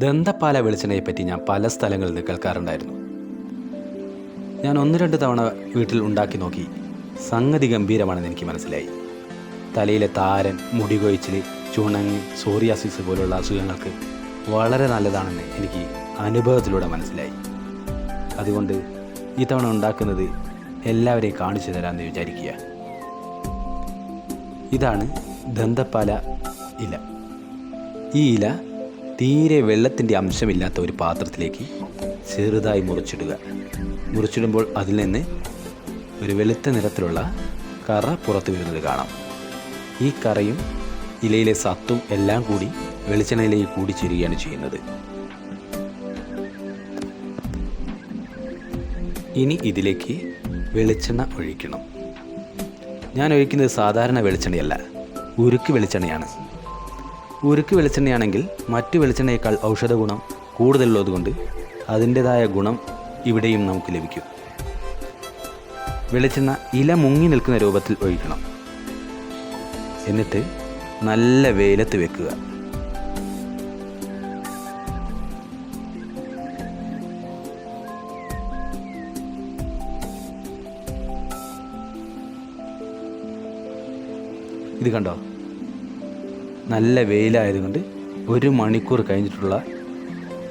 ദന്തപാല വെളിച്ചെണ്ണയെപ്പറ്റി ഞാൻ പല സ്ഥലങ്ങളിൽ നിന്ന് കേൾക്കാറുണ്ടായിരുന്നു. ഞാൻ 1-2 തവണ വീട്ടിൽ ഉണ്ടാക്കി നോക്കി. സംഗതി ഗംഭീരമാണെന്ന് എനിക്ക് മനസ്സിലായി. തലയിലെ താരൻ, മുടി കൊഴിച്ചിൽ, ചുണങ്ങ്, സോറിയാസിസ് പോലുള്ള അസുഖങ്ങൾക്ക് വളരെ നല്ലതാണെന്ന് എനിക്ക് അനുഭവത്തിലൂടെ മനസ്സിലായി. അതുകൊണ്ട് ഇത്തവണ ഉണ്ടാക്കുന്നത് എല്ലാവരെയും കാണിച്ചു തരാമെന്ന് വിചാരിക്കുക. ഇതാണ് ദന്തപാല ഇല. ഈ ഇല തീരെ വെള്ളത്തിൻ്റെ അംശമില്ലാത്ത ഒരു പാത്രത്തിലേക്ക് ചെറുതായി മുറിച്ചിടുമ്പോൾ അതിൽ നിന്ന് ഒരു വെളുത്ത നിറത്തിലുള്ള കറ പുറത്തു വരുന്നത് കാണാം. ഈ കറയും ഇലയിലെ സത്തും എല്ലാം കൂടി വെളിച്ചെണ്ണയിലേക്ക് കൂടിച്ചേരുകയാണ് ചെയ്യുന്നത്. ഇനി ഇതിലേക്ക് വെളിച്ചെണ്ണ ഒഴിക്കണം. ഞാൻ ഒഴിക്കുന്നത് സാധാരണ വെളിച്ചെണ്ണയല്ല, ഉരുക്ക് വെളിച്ചെണ്ണയാണ്. ഉരുക്ക് വെളിച്ചെണ്ണയാണെങ്കിൽ മറ്റു വെളിച്ചെണ്ണയേക്കാൾ ഔഷധ ഗുണം കൂടുതലുള്ളതുകൊണ്ട് അതിൻ്റെതായ ഗുണം ഇവിടെയും നമുക്ക് ലഭിക്കും. വെളിച്ചെണ്ണ ഇല മുങ്ങി നിൽക്കുന്ന രൂപത്തിൽ ഒഴിക്കണം. എന്നിട്ട് നല്ല വെയിലത്ത് വെക്കുക. ഇത് കണ്ടോ, നല്ല വെയിലായതുകൊണ്ട് 1 മണിക്കൂർ കഴിഞ്ഞിട്ടുള്ള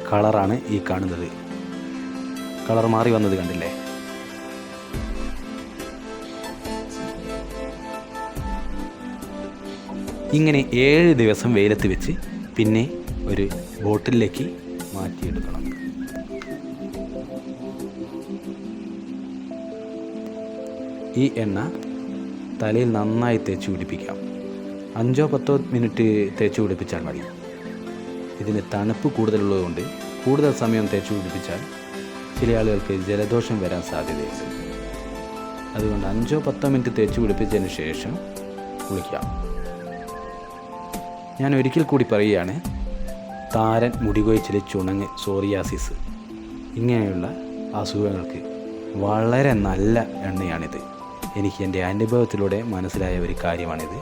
കളറാണ് ഈ കാണുന്നത്. കളർ മാറി വന്നത് കണ്ടില്ലേ? ഇങ്ങനെ 7 ദിവസം വെയിലത്ത് വെച്ച് പിന്നെ ഒരു ബോട്ടിലേക്ക് മാറ്റിയെടുക്കണം. ഈ എണ്ണ തലയിൽ നന്നായി തേച്ച് പിടിപ്പിക്കാം. 5-10 മിനിറ്റ് തേച്ച് പിടിപ്പിച്ചാൽ മതി. ഇതിന് തണുപ്പ് കൂടുതലുള്ളതുകൊണ്ട് കൂടുതൽ സമയം തേച്ച് പിടിപ്പിച്ചാൽ ചില ആളുകൾക്ക് ജലദോഷം വരാൻ സാധ്യതയുണ്ട്. അതുകൊണ്ട് 5-10 മിനിറ്റ് തേച്ച് പിടിപ്പിച്ചതിന് ശേഷം കുളിക്കാം. ഞാൻ ഒരിക്കൽ കൂടി പറയുകയാണ്, താരൻ, മുടികൊഴിച്ചിൽ, ചുണങ്ങ്, സോറിയാസിസ് ഇങ്ങനെയുള്ള അസുഖങ്ങൾക്ക് വളരെ നല്ല എണ്ണയാണിത്. എനിക്ക് എൻ്റെ അനുഭവത്തിലൂടെ മനസ്സിലായ ഒരു കാര്യമാണിത്.